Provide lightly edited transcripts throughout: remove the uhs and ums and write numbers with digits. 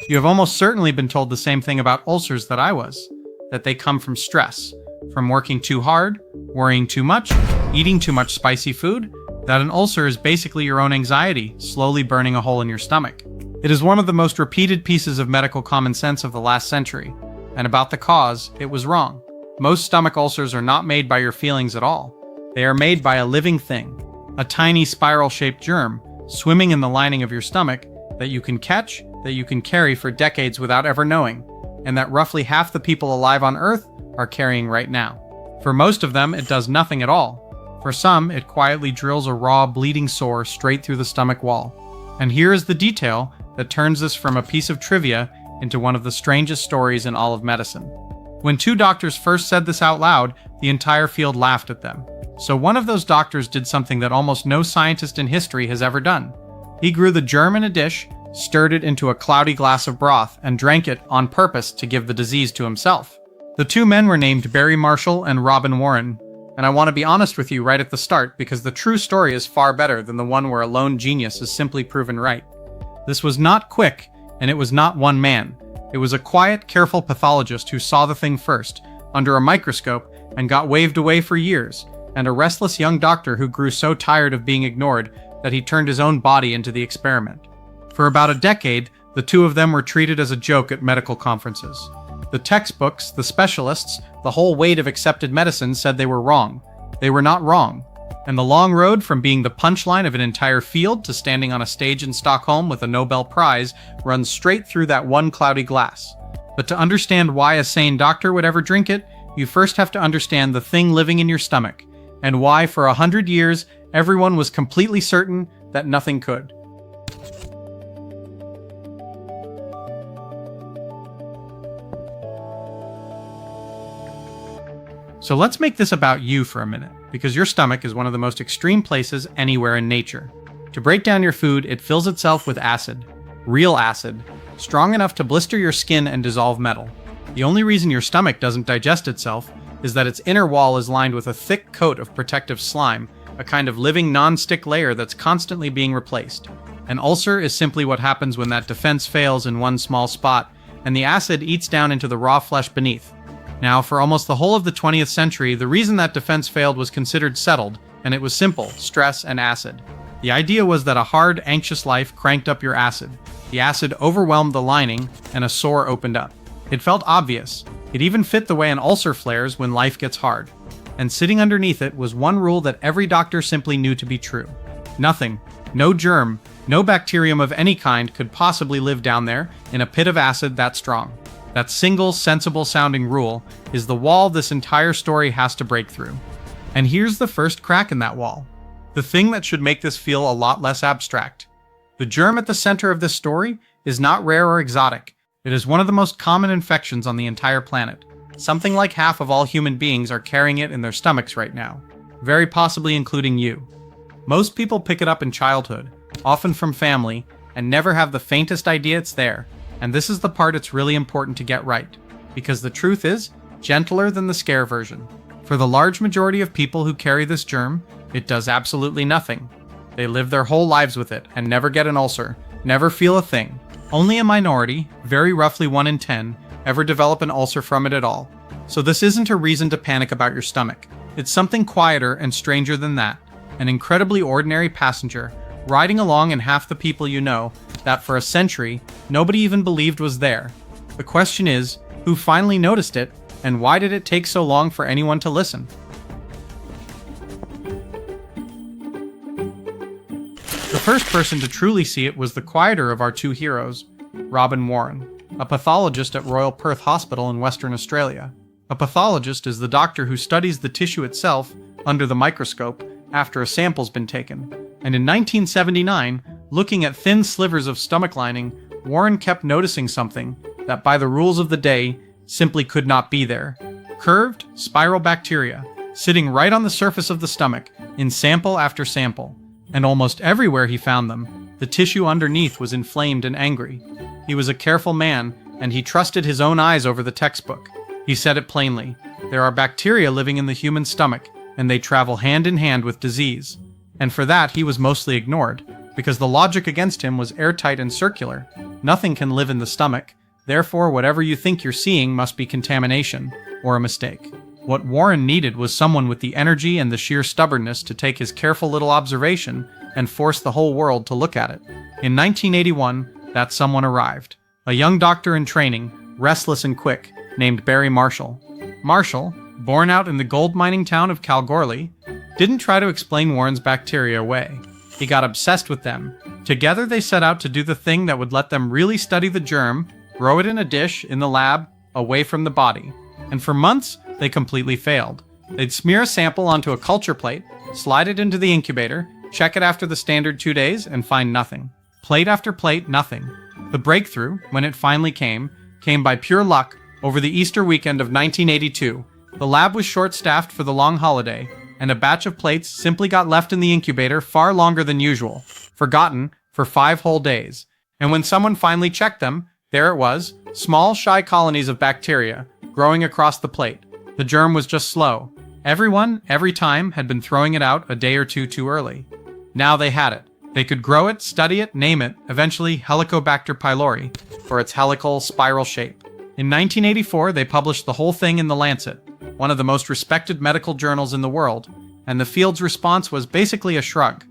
You have almost certainly been told the same thing about ulcers that I was, that they come from stress, from working too hard, worrying too much, eating too much spicy food, that an ulcer is basically your own anxiety, slowly burning a hole in your stomach. It is one of the most repeated pieces of medical common sense of the last century, and about the cause, it was wrong. Most stomach ulcers are not made by your feelings at all. They are made by a living thing, a tiny spiral-shaped germ swimming in the lining of your stomach that you can catch, that you can carry for decades without ever knowing, and that roughly half the people alive on Earth are carrying right now. For most of them, it does nothing at all. For some, it quietly drills a raw, bleeding sore straight through the stomach wall. And here is the detail that turns this from a piece of trivia into one of the strangest stories in all of medicine. When two doctors first said this out loud, the entire field laughed at them. So one of those doctors did something that almost no scientist in history has ever done. He grew the germ in a dish, stirred it into a cloudy glass of broth, and drank it on purpose to give the disease to himself. The two men were named Barry Marshall and Robin Warren, and I want to be honest with you right at the start because the true story is far better than the one where a lone genius is simply proven right. This was not quick, and it was not one man. It was a quiet, careful pathologist who saw the thing first, under a microscope, and got waved away for years, and a restless young doctor who grew so tired of being ignored that he turned his own body into the experiment. For about a decade, the two of them were treated as a joke at medical conferences. The textbooks, the specialists, the whole weight of accepted medicine said they were wrong. They were not wrong. And the long road from being the punchline of an entire field to standing on a stage in Stockholm with a Nobel Prize runs straight through that one cloudy glass. But to understand why a sane doctor would ever drink it, you first have to understand the thing living in your stomach, and why for 100 years everyone was completely certain that nothing could. So let's make this about you for a minute, because your stomach is one of the most extreme places anywhere in nature. To break down your food, it fills itself with acid. Real acid. Strong enough to blister your skin and dissolve metal. The only reason your stomach doesn't digest itself is that its inner wall is lined with a thick coat of protective slime, a kind of living non-stick layer that's constantly being replaced. An ulcer is simply what happens when that defense fails in one small spot, and the acid eats down into the raw flesh beneath. Now, for almost the whole of the 20th century, the reason that defense failed was considered settled, and it was simple: stress and acid. The idea was that a hard, anxious life cranked up your acid. The acid overwhelmed the lining, and a sore opened up. It felt obvious. It even fit the way an ulcer flares when life gets hard. And sitting underneath it was one rule that every doctor simply knew to be true. Nothing, no germ, no bacterium of any kind could possibly live down there in a pit of acid that strong. That single, sensible-sounding rule is the wall this entire story has to break through. And here's the first crack in that wall. The thing that should make this feel a lot less abstract. The germ at the center of this story is not rare or exotic. It is one of the most common infections on the entire planet. Something like half of all human beings are carrying it in their stomachs right now, very possibly including you. Most people pick it up in childhood, often from family, and never have the faintest idea it's there. And this is the part it's really important to get right, because the truth is gentler than the scare version. For the large majority of people who carry this germ, it does absolutely nothing. They live their whole lives with it and never get an ulcer, never feel a thing. Only a minority, very roughly 1 in 10, ever develop an ulcer from it at all. So this isn't a reason to panic about your stomach. It's something quieter and stranger than that. An incredibly ordinary passenger, riding along and half the people you know, that for a century, nobody even believed was there. The question is, who finally noticed it, and why did it take so long for anyone to listen? The first person to truly see it was the quieter of our two heroes, Robin Warren, a pathologist at Royal Perth Hospital in Western Australia. A pathologist is the doctor who studies the tissue itself under the microscope after a sample's been taken. And in 1979, looking at thin slivers of stomach lining, Warren kept noticing something that by the rules of the day simply could not be there. Curved, spiral bacteria, sitting right on the surface of the stomach, in sample after sample. And almost everywhere he found them, the tissue underneath was inflamed and angry. He was a careful man, and he trusted his own eyes over the textbook. He said it plainly: there are bacteria living in the human stomach, and they travel hand in hand with disease. And for that he was mostly ignored, because the logic against him was airtight and circular. Nothing can live in the stomach, therefore whatever you think you're seeing must be contamination, or a mistake. What Warren needed was someone with the energy and the sheer stubbornness to take his careful little observation and force the whole world to look at it. In 1981, that someone arrived. A young doctor in training, restless and quick, named Barry Marshall. Marshall, born out in the gold mining town of Kalgoorlie, didn't try to explain Warren's bacteria away. He got obsessed with them. Together they set out to do the thing that would let them really study the germ, grow it in a dish, in the lab, away from the body. And for months, they completely failed. They'd smear a sample onto a culture plate, slide it into the incubator, check it after the standard 2 days, and find nothing. Plate after plate, nothing. The breakthrough, when it finally came by pure luck over the Easter weekend of 1982. The lab was short-staffed for the long holiday, and a batch of plates simply got left in the incubator far longer than usual, forgotten for 5 whole days. And when someone finally checked them, there it was, small, shy colonies of bacteria growing across the plate. The germ was just slow. Everyone, every time, had been throwing it out a day or two too early. Now they had it. They could grow it, study it, name it, eventually Helicobacter pylori, for its helical spiral shape. In 1984, they published the whole thing in The Lancet, one of the most respected medical journals in the world, and the field's response was basically a shrug.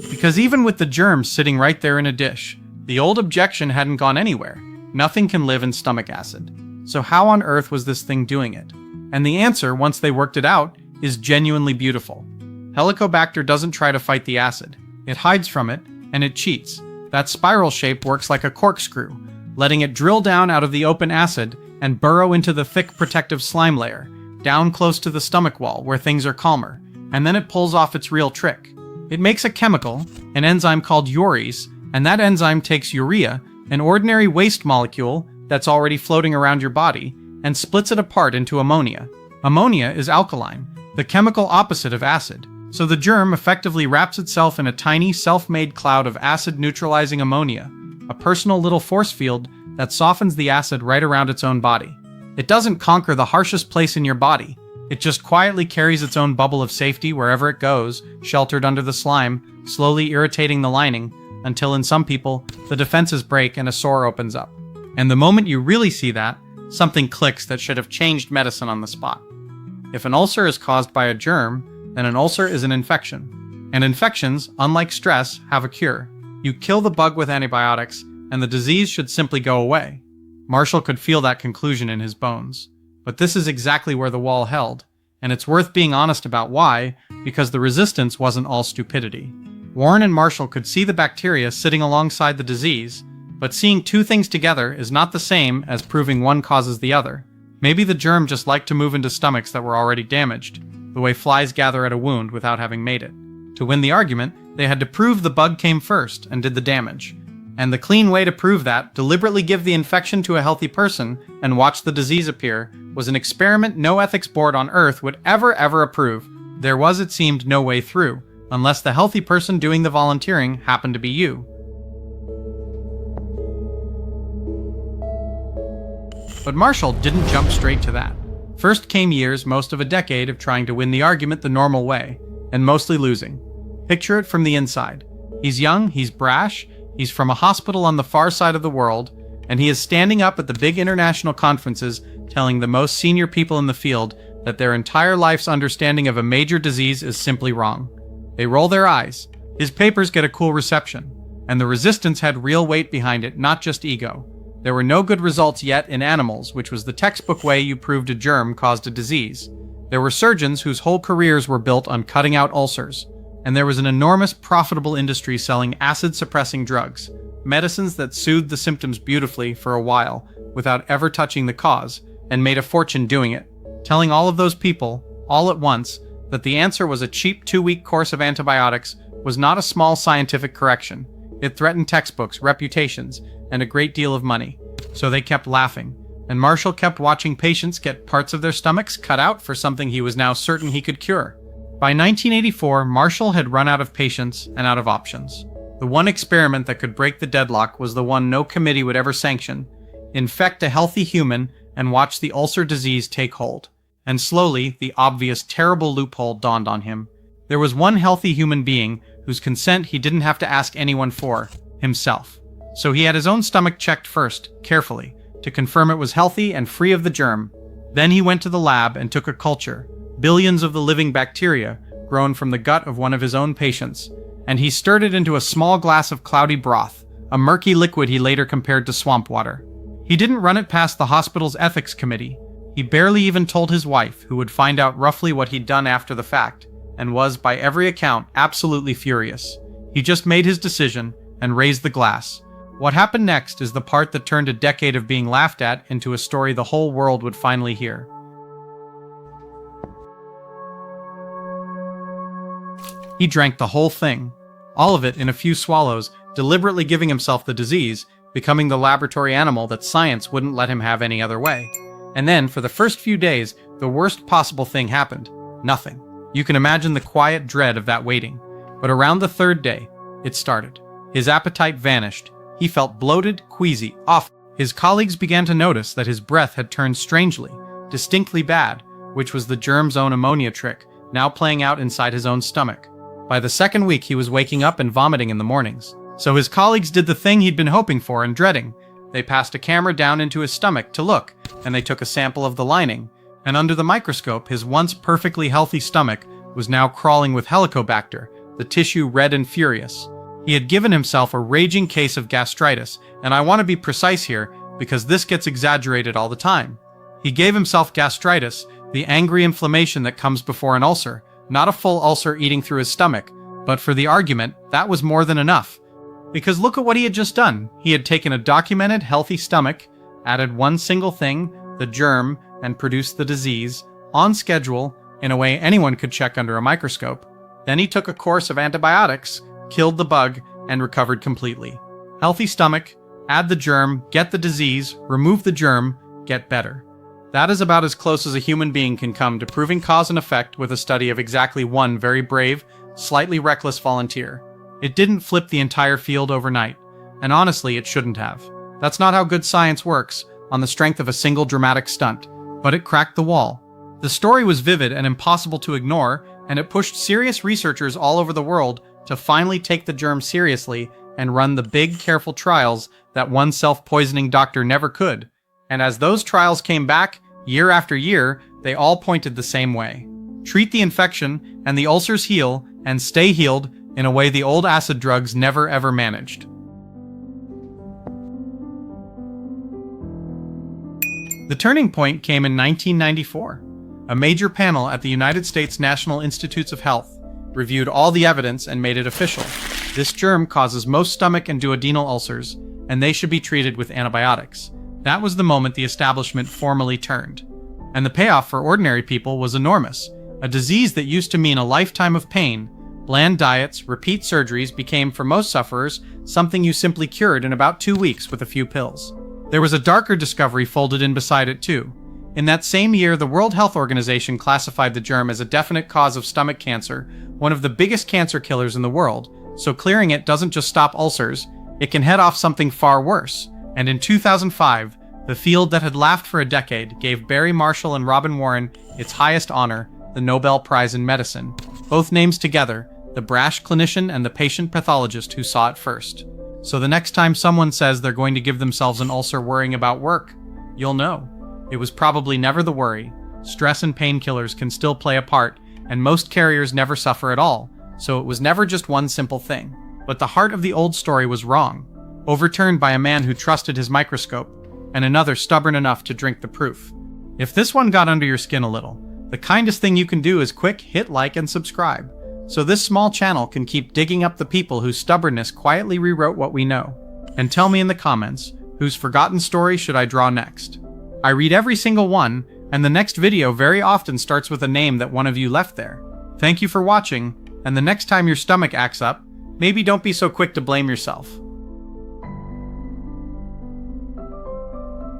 Because even with the germs sitting right there in a dish, the old objection hadn't gone anywhere. Nothing can live in stomach acid. So how on earth was this thing doing it? And the answer, once they worked it out, is genuinely beautiful. Helicobacter doesn't try to fight the acid. It hides from it, and it cheats. That spiral shape works like a corkscrew, letting it drill down out of the open acid and burrow into the thick protective slime layer, down close to the stomach wall where things are calmer, and then it pulls off its real trick. It makes a chemical, an enzyme called urease, and that enzyme takes urea, an ordinary waste molecule that's already floating around your body, and splits it apart into ammonia. Ammonia is alkaline, the chemical opposite of acid. So the germ effectively wraps itself in a tiny, self-made cloud of acid-neutralizing ammonia, a personal little force field that softens the acid right around its own body. It doesn't conquer the harshest place in your body. It just quietly carries its own bubble of safety wherever it goes, sheltered under the slime, slowly irritating the lining, until in some people, the defenses break and a sore opens up. And the moment you really see that, something clicks that should have changed medicine on the spot. If an ulcer is caused by a germ, then an ulcer is an infection. And infections, unlike stress, have a cure. You kill the bug with antibiotics, and the disease should simply go away. Marshall could feel that conclusion in his bones. But this is exactly where the wall held, and it's worth being honest about why, because the resistance wasn't all stupidity. Warren and Marshall could see the bacteria sitting alongside the disease, but seeing two things together is not the same as proving one causes the other. Maybe the germ just liked to move into stomachs that were already damaged, the way flies gather at a wound without having made it. To win the argument, they had to prove the bug came first and did the damage. And the clean way to prove that, deliberately give the infection to a healthy person and watch the disease appear, was an experiment no ethics board on Earth would ever approve. There was, it seemed, no way through, unless the healthy person doing the volunteering happened to be you. But Marshall didn't jump straight to that. First came years, most of a decade, of trying to win the argument the normal way, and mostly losing. Picture it from the inside. He's young, he's brash, he's from a hospital on the far side of the world, and he is standing up at the big international conferences telling the most senior people in the field that their entire life's understanding of a major disease is simply wrong. They roll their eyes. His papers get a cool reception, and the resistance had real weight behind it, not just ego. There were no good results yet in animals, which was the textbook way you proved a germ caused a disease. There were surgeons whose whole careers were built on cutting out ulcers, and there was an enormous profitable industry selling acid-suppressing drugs, medicines that soothed the symptoms beautifully for a while without ever touching the cause, and made a fortune doing it, telling all of those people, all at once, that the answer was a cheap 2-week course of antibiotics was not a small scientific correction. It threatened textbooks, reputations, and a great deal of money. So they kept laughing, and Marshall kept watching patients get parts of their stomachs cut out for something he was now certain he could cure. By 1984, Marshall had run out of patients and out of options. The one experiment that could break the deadlock was the one no committee would ever sanction: infect a healthy human and watch the ulcer disease take hold. And slowly, the obvious terrible loophole dawned on him. There was one healthy human being whose consent he didn't have to ask anyone for, himself. So he had his own stomach checked first, carefully, to confirm it was healthy and free of the germ. Then he went to the lab and took a culture, billions of the living bacteria, grown from the gut of one of his own patients, and he stirred it into a small glass of cloudy broth, a murky liquid he later compared to swamp water. He didn't run it past the hospital's ethics committee. He barely even told his wife, who would find out roughly what he'd done after the fact, and was, by every account, absolutely furious. He just made his decision and raised the glass. What happened next is the part that turned a decade of being laughed at into a story the whole world would finally hear. He drank the whole thing, all of it in a few swallows, deliberately giving himself the disease, becoming the laboratory animal that science wouldn't let him have any other way. And then, for the first few days, the worst possible thing happened. Nothing. You can imagine the quiet dread of that waiting. But around the third day, it started. His appetite vanished. He felt bloated, queasy, off. His colleagues began to notice that his breath had turned strangely, distinctly bad, which was the germ's own ammonia trick, now playing out inside his own stomach. By the second week, he was waking up and vomiting in the mornings. So his colleagues did the thing he'd been hoping for and dreading. They passed a camera down into his stomach to look, and they took a sample of the lining. And under the microscope, his once perfectly healthy stomach was now crawling with Helicobacter, the tissue red and furious. He had given himself a raging case of gastritis, and I want to be precise here because this gets exaggerated all the time. He gave himself gastritis, the angry inflammation that comes before an ulcer, not a full ulcer eating through his stomach, but for the argument, that was more than enough. Because look at what he had just done. He had taken a documented healthy stomach, added one single thing, the germ, and produced the disease, on schedule, in a way anyone could check under a microscope. Then he took a course of antibiotics, killed the bug, and recovered completely. Healthy stomach, add the germ, get the disease, remove the germ, get better. That is about as close as a human being can come to proving cause and effect with a study of exactly one very brave, slightly reckless volunteer. It didn't flip the entire field overnight, and honestly, it shouldn't have. That's not how good science works, on the strength of a single dramatic stunt, but it cracked the wall. The story was vivid and impossible to ignore, and it pushed serious researchers all over the world to finally take the germ seriously and run the big, careful trials that one self-poisoning doctor never could. And as those trials came back, year after year, they all pointed the same way. Treat the infection, and the ulcers heal, and stay healed in a way the old acid drugs never ever managed. The turning point came in 1994. A major panel at the United States National Institutes of Health reviewed all the evidence and made it official. This germ causes most stomach and duodenal ulcers, and they should be treated with antibiotics. That was the moment the establishment formally turned. And the payoff for ordinary people was enormous. A disease that used to mean a lifetime of pain, bland diets, repeat surgeries became, for most sufferers, something you simply cured in about 2 weeks with a few pills. There was a darker discovery folded in beside it too. In that same year, the World Health Organization classified the germ as a definite cause of stomach cancer, one of the biggest cancer killers in the world, so clearing it doesn't just stop ulcers, it can head off something far worse. And in 2005, the field that had laughed for a decade gave Barry Marshall and Robin Warren its highest honor, the Nobel Prize in Medicine. Both names together, the brash clinician and the patient pathologist who saw it first. So the next time someone says they're going to give themselves an ulcer worrying about work, you'll know. It was probably never the worry. Stress and painkillers can still play a part, and most carriers never suffer at all, so it was never just one simple thing. But the heart of the old story was wrong, overturned by a man who trusted his microscope, and another stubborn enough to drink the proof. If this one got under your skin a little, the kindest thing you can do is quick hit like and subscribe, so this small channel can keep digging up the people whose stubbornness quietly rewrote what we know. And tell me in the comments, whose forgotten story should I draw next? I read every single one, and the next video very often starts with a name that one of you left there. Thank you for watching, and the next time your stomach acts up, maybe don't be so quick to blame yourself.